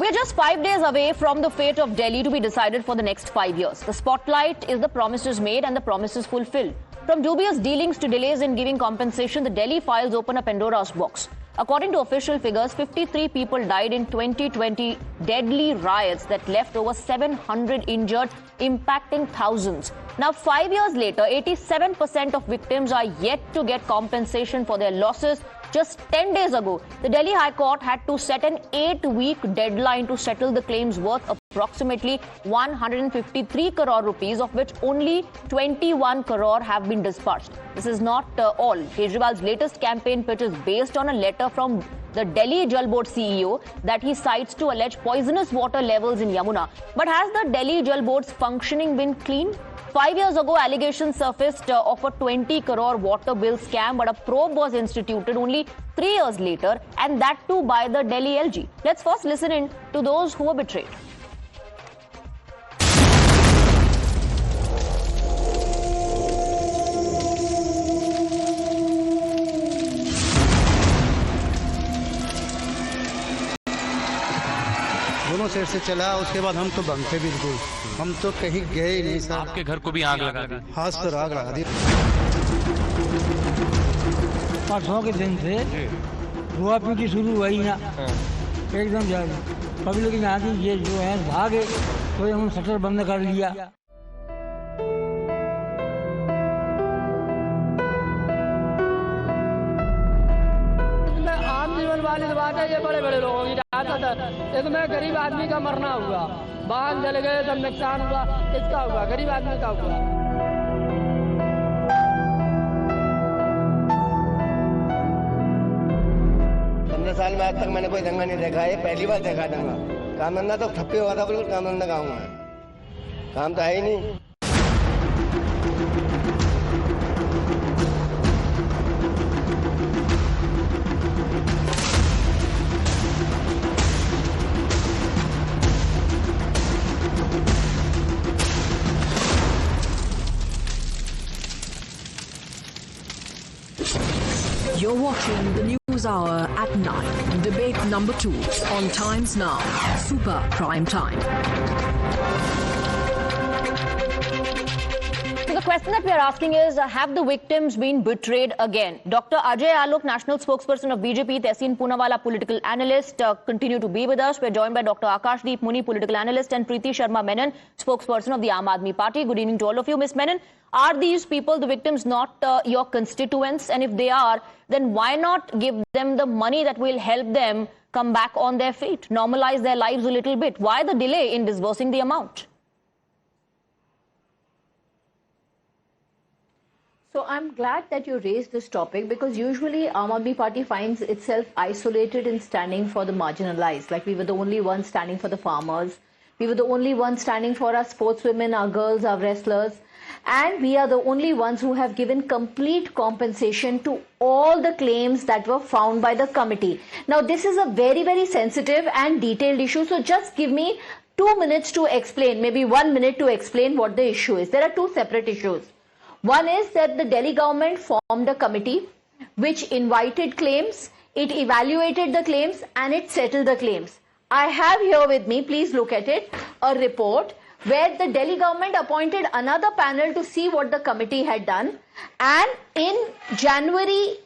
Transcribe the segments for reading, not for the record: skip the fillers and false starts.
We're just 5 days away from the fate of Delhi to be decided for the next 5 years. The spotlight is the promises made and the promises fulfilled. From dubious dealings to delays in giving compensation, the Delhi files open a Pandora's box. According to official figures, 53 people died in 2020 deadly riots that left over 700 injured, impacting thousands. Now, 5 years later, 87% of victims are yet to get compensation for their losses. Just 10 days ago, the Delhi High Court had to set an 8-week deadline to settle the claims worth approximately 153 crore rupees, of which only 21 crore have been disbursed. This is not all. Kejriwal's latest campaign pitch is based on a letter from the Delhi Jal Board CEO that he cites to allege poisonous water levels in Yamuna. But has the Delhi Jal Board's functioning been clean? 5 years ago, allegations surfaced of a 20 crore water bill scam, but a probe was instituted only 3 years later, and that too by the Delhi LG. Let's first listen in to those who were betrayed. दोनों side से चला, उसके बाद हम तो बंद थे बिल्कुल, हम तो कहीं गए ही नहीं सर। आपके घर को भी आग लगा दी? हाँ सर, आग लगा दी। परसों के दिन से हुआ पीटी शुरू हुई ना, एकदम ज्यादा पब्लिक यहाँ की ये जो है भागे, तो हम शटर बंद कर लिया। आम जीवन वाली बात है, ये बड़े बड़े लोगों की इसमें गरीब आदमी का मरना हुआ, वाहन जल गए, सब नुकसान हुआ, किसका हुआ? गरीब आदमी का हुआ। 15 साल में आज तक मैंने कोई दंगा नहीं देखा है, पहली बार देखा दंगा। काम धंधा तो ठप्पे हुआ था, बिल्कुल काम धंधा गाँव में, काम तो है ही नहीं। You're watching the News Hour at 9. Debate number 2 on Times Now. Super Prime Time. So the question that we are asking is, have the victims been betrayed again? Dr. Ajay Alok, national spokesperson of BJP, Tehseen Poonawala, political analyst, continue to be with us. We're joined by Dr. Akashdeep Muni, political analyst, and Preeti Sharma Menon, spokesperson of the Aam Aadmi Party. Good evening to all of you. Ms. Menon, are these people, the victims, not your constituents? And if they are, then why not give them the money that will help them come back on their feet, normalize their lives a little bit? Why the delay in disbursing the amount? So I'm glad that you raised this topic, because usually Aam Aadmi Party finds itself isolated in standing for the marginalized. Like, we were the only ones standing for the farmers. We were the only ones standing for our sportswomen, our girls, our wrestlers. And we are the only ones who have given complete compensation to all the claims that were found by the committee. Now, this is a very, very sensitive and detailed issue. So just give me 2 minutes to explain, maybe 1 minute to explain what the issue is. There are two separate issues. One is that the Delhi government formed a committee which invited claims, it evaluated the claims, and it settled the claims. I have here with me, please look at it, a report where the Delhi government appointed another panel to see what the committee had done. And on January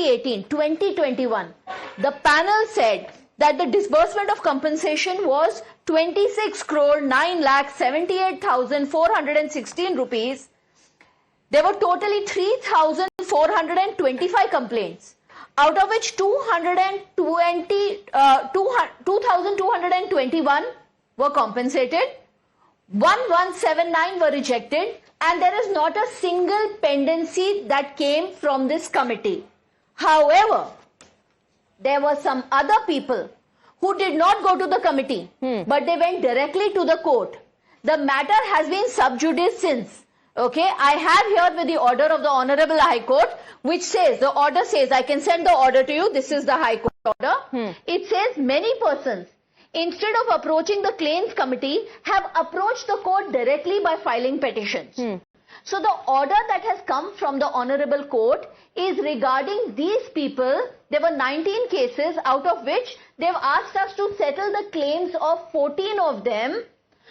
18, 2021, the panel said that the disbursement of compensation was 26 crore 9 lakh 78,416 rupees. There were totally 3,425 complaints, out of which 2,221 were compensated, 1,179 were rejected, and there is not a single pendency that came from this committee. However, there were some other people who did not go to the committee, but they went directly to the court. The matter has been sub judice since. Okay, I have here with the order of the Honorable High Court, which says, the order says, I can send the order to you, this is the High Court order. It says many persons, instead of approaching the claims committee, have approached the court directly by filing petitions. So the order that has come from the Honorable Court is regarding these people. There were 19 cases, out of which they've asked us to settle the claims of 14 of them,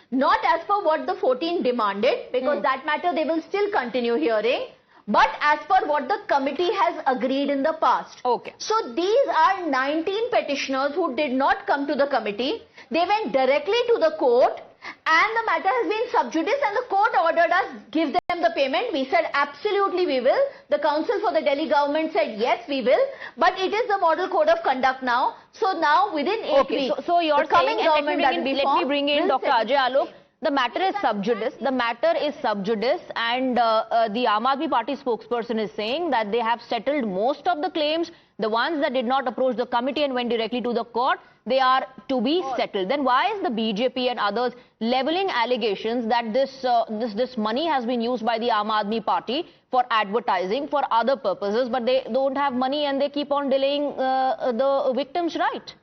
not as per what the 14 demanded, because that matter they will still continue hearing, but as per what the committee has agreed in the past. Okay. So these are 19 petitioners who did not come to the committee. They went directly to the court, and the matter has been sub judice, and the court ordered us give them the payment. We said absolutely we will. The council for the Delhi government said yes we will, but it is the model code of conduct now. So now within 8 weeks, so you're the coming saying, government let me bring in Dr. Ajay Alok. The matter is sub judice. The matter is sub judice, and the Aam Aadmi Party spokesperson is saying that they have settled most of the claims. The ones that did not approach the committee and went directly to the court, they are to be settled. Then why is the BJP and others leveling allegations that this money has been used by the Aam Aadmi Party for advertising, for other purposes, but they don't have money and they keep on delaying the victims' right?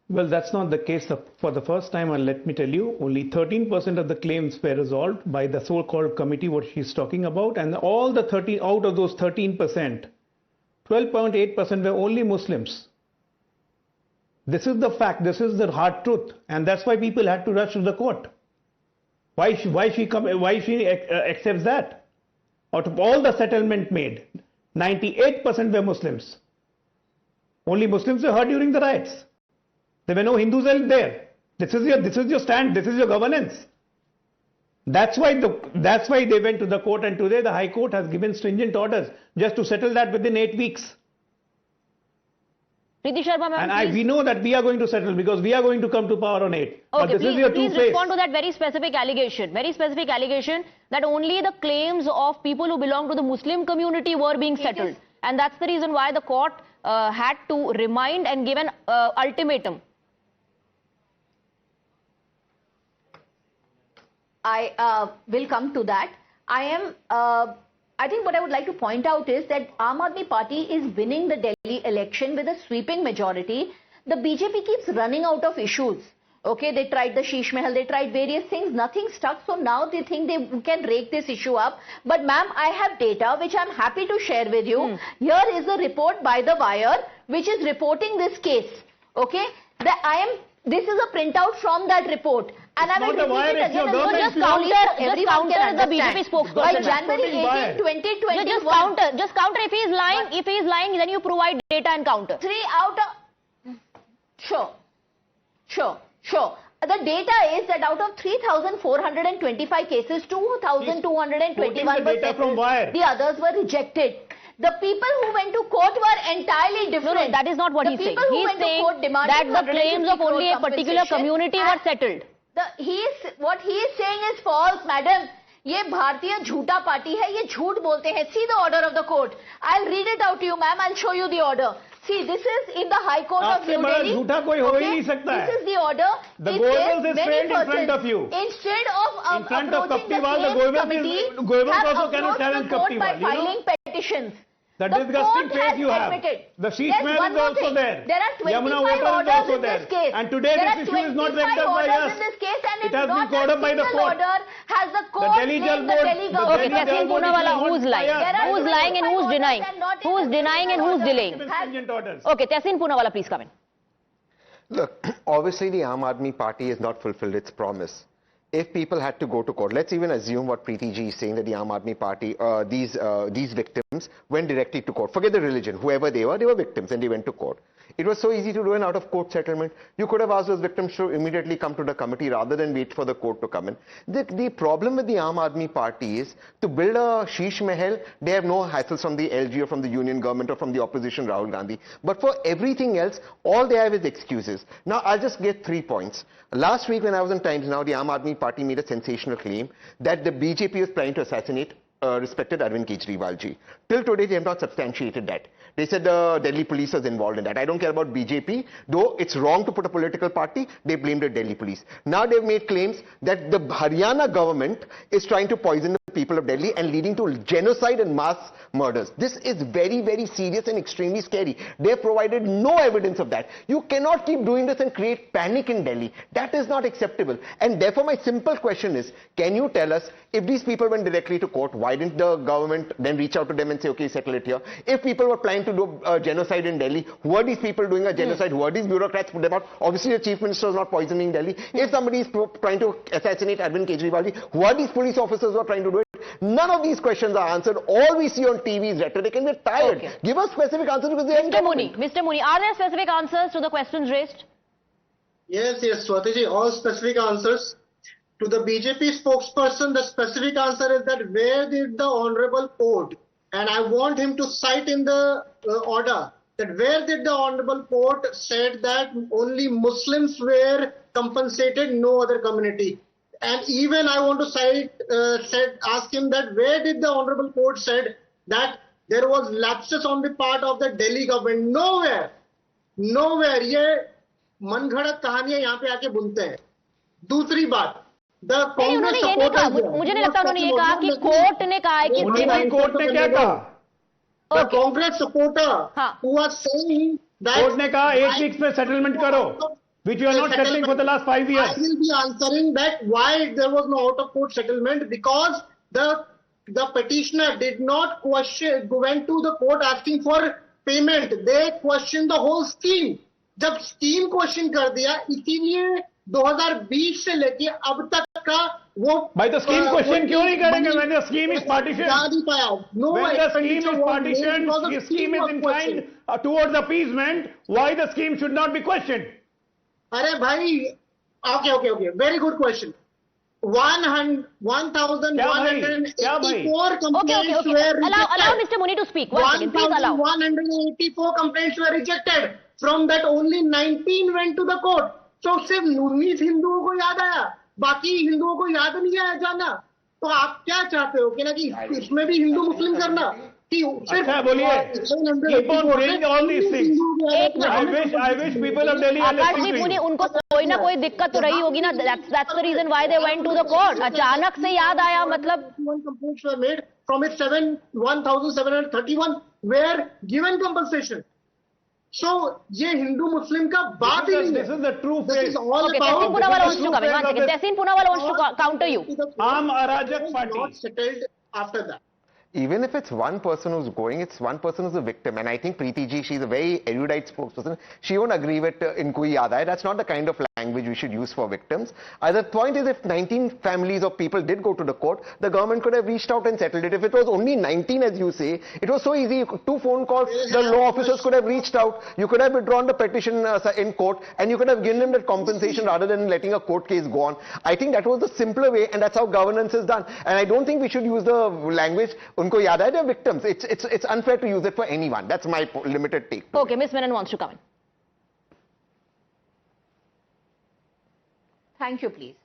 Well, that's not the case for the first time, and let me tell you, only 13% of the claims were resolved by the so-called committee, what she's talking about, and all the 13, out of those 13%, 12.8% were only Muslims. This is the fact, this is the hard truth, and that's why people had to rush to the court. Why she accepts that? Out of all the settlement made, 98% were Muslims. Only Muslims were heard during the riots. There were no Hindus there. This is your stand. This is your governance. That's why they went to the court, and today the High Court has given stringent orders just to settle that within 8 weeks. Preeti Sharma, ma'am, and we know that we are going to settle because we are going to come to power on 8. Okay, but this is your please respond to that very specific allegation that only the claims of people who belong to the Muslim community were being settled. And that's the reason why the court had to remind and give an ultimatum. I will come to that. I think what I would like to point out is that Aam Aadmi Party is winning the Delhi election with a sweeping majority. The BJP keeps running out of issues. Okay, they tried the Sheesh Mahal, they tried various things, nothing stuck. So now they think they can rake this issue up. But ma'am, I have data which I'm happy to share with you. Here is a report by The Wire which is reporting this case. Okay, this is a printout from that report. And I will repeat it again. So just counter the BJP spokesperson. By January 18, 2021. Just counter if he is lying. If he is lying, then you provide data and counter. 3 out of... Sure. The data is that out of 3,425 cases, 2,221 were settled. The others were rejected. The people who went to court were entirely different. No, that is not what he's saying. He's saying that the claims of only a particular community were settled. What he is saying is false, madam. ये भारतीय झूठा party है, ये झूठ बोलते हैं. See the order of the court. I'll read it out to you, ma'am. I'll show you the order. See, this is in the High Court of New Delhi. झूठा कोई हो ही नहीं सकता है. This is the order. The government is failed in front of you. Instead of in front of approaching Kaptiwal, the government also cannot challenge Kaptiwal. By filing petitions. The disgusting face you have. The Sheesh Mahal is also there. There are 25 orders in this case. And today this issue is not ranked up by us. It has been called up by the court. Has the court the Delhi Jal Board. Okay, Tehseen Poonawala, who's lying? Who's lying and who's denying? Who's denying and who's delaying? Okay, Tehseen Poonawala, please come in. Look, obviously the Aam Aadmi Party has not fulfilled its promise. If people had to go to court, let's even assume what Preeti ji is saying, that the Aam Aadmi Party, these victims went directly to court. Forget the religion, whoever they were victims and they went to court. It was so easy to do an out-of-court settlement. You could have asked those victims to immediately come to the committee rather than wait for the court to come in. The problem with the Aam Aadmi Party is to build a Sheesh Mahal, they have no hassles from the LG or from the union government or from the opposition Rahul Gandhi. But for everything else, all they have is excuses. Now, I'll just get 3 points. Last week when I was in Times Now, the Aam Aadmi Party made a sensational claim that the BJP was trying to assassinate respected Arvind Kejriwal ji. Till today, they have not substantiated that. They said the Delhi police was involved in that. I don't care about BJP, though it's wrong to put a political party, they blamed the Delhi police. Now they've made claims that the Haryana government is trying to poison the people of Delhi and leading to genocide and mass murders. This is very, very serious and extremely scary. They have provided no evidence of that. You cannot keep doing this and create panic in Delhi. That is not acceptable. And therefore my simple question is, can you tell us, if these people went directly to court, why didn't the government then reach out to them and say, okay, settle it here? If people were planning to do genocide in Delhi, who are these people doing a genocide? Who are these bureaucrats? Put them out. Obviously the chief minister is not poisoning Delhi. If somebody is trying to assassinate Arvind Kejriwal, who are these police officers who are trying to do it? None of these questions are answered. All we see on TV is rhetoric and we're tired. Okay. Give us specific answers because they Mr. Mooney, are there specific answers to the questions raised? Yes, Swati ji, all specific answers. To the BJP spokesperson, the specific answer is that where did the Honorable Court, and I want him to cite in the order, that where did the Honorable Court said that only Muslims were compensated, no other community. And even I want to cite, ask him that where did the Honorable Court said that there was lapses on the part of the Delhi government. Nowhere. Nowhere. ये मनगढ़ंत कहानियां यहाँ पे आके बुनते हैं. दूसरी बात, the Congress supporters. मुझे नहीं लगता उन्होंने ये कहा कि कोर्ट ने कहा है कि कोर्ट ने क्या कहा? The Congress supporter who was saying that court ने कहा 8 weeks में settlement करो, which you are not settling for the last 5 years. I will be answering that why there was no out of court settlement, because the petitioner did not went to the court asking for payment. They questioned the whole scheme. जब scheme question कर दिया, इसीलिए 2020 से लेके अब तक का वो by the scheme question क्यों नहीं करेंगे when the scheme is partitioned? No, when the scheme is partitioned, the scheme is inclined towards appeasement. Why the scheme should not be questioned? अरे भाई, okay. Very good question. 1,184 complaints were rejected. Allow Mr. Mooney to speak. 1 second, please allow. 1,184 complaints were rejected. From that, only 19 went to the court. So सिर्फ 19 हिंदुओं को याद आया, बाकी हिंदुओं को याद नहीं आया जाना. तो आप क्या चाहते हो कि ना कि इसमें भी हिंदू मुस्लिम करना? अच्छा बोलिए. Keep on saying all these things. I wish people of Delhi are listening to you. उनको कोई ना कोई दिक्कत तो रही होगी ना. That's the reason why they went to the court. अचानक से याद आया मतलब. Complaints were made from it. 1,731 were given compensation. So ये हिंदू मुस्लिम का बात ही नहीं है. This is the true face. This is all okay, about. Tehseen Poonawalla wants to come in. 1 second. Tehseen Poonawalla wants to counter you. Aam Arajak Party. Not settled after that. Even if it's one person who's going, it's one person who's a victim. And I think Preeti ji, she's a very erudite spokesperson. She won't agree with Inkoi Yada. That's not the kind of language we should use for victims. The point is, if 19 families of people did go to the court, the government could have reached out and settled it. If it was only 19, as you say, it was so easy. 2 phone calls, the law officers could have reached out. You could have withdrawn the petition in court, and you could have given them that compensation rather than letting a court case go on. I think that was the simpler way, and that's how governance is done. And I don't think we should use the language, unko yaad hai, they're victims. It's unfair to use it for anyone. That's my limited take. Okay, Ms. Menon wants to come in. Thank you, please.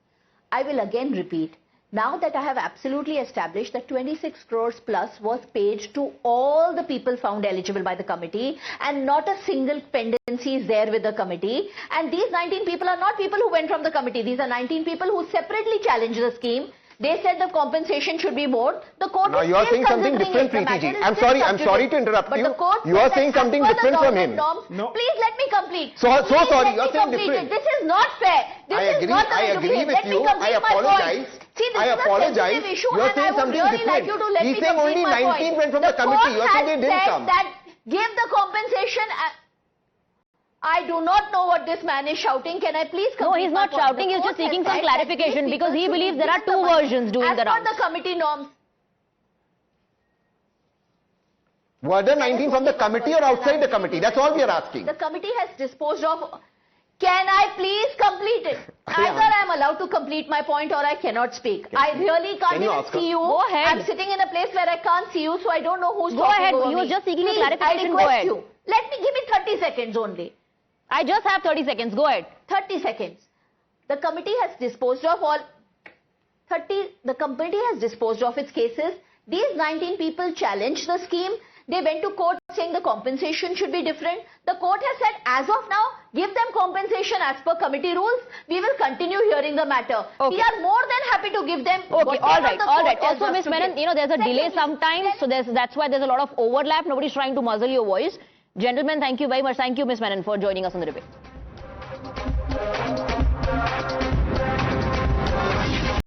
I will again repeat, now that I have absolutely established that 26 crores plus was paid to all the people found eligible by the committee and not a single pendency is there with the committee, and these 19 people are not people who went from the committee. These are 19 people who separately challenged the scheme. They said the compensation should be more. The court now you are saying something different, Preeti ji. I'm sorry to interrupt you. You are saying something different from him. No. Please let me complete. So sorry, you are saying different. This is not fair. I agree with you. I apologize. See, this I apologize. Is a issue, you are saying something really different. like He's saying only 19 went from the committee. You are saying they didn't come. That give the compensation. I do not know what this man is shouting. Can I please complete? No, he's not shouting. He's just seeking some clarification because he believes there are 2 versions doing the rounds. As per the committee norms. Were the 19 from the committee or outside the committee? That's all we are asking. The committee has disposed of. Can I please complete it? Either I am allowed to complete my point or I cannot speak. I really can't even see you. Go ahead. I'm sitting in a place where I can't see you, so I don't know who's talking. Go ahead. He was just seeking a clarification. Go ahead. You. Let me give me 30 seconds only. I just have 30 seconds. Go ahead. 30 seconds. The committee has disposed of all. The committee has disposed of its cases. These 19 people challenged the scheme. They went to court saying the compensation should be different. The court has said, as of now, give them compensation as per committee rules. We will continue hearing the matter. Okay. We are more than happy to give them. Okay, all right. Also, Ms. Menon, Secondly, there's a delay sometimes, so that's why there's a lot of overlap. Nobody's trying to muzzle your voice. Gentlemen, thank you very much. Thank you, Ms. Menon, for joining us on the debate.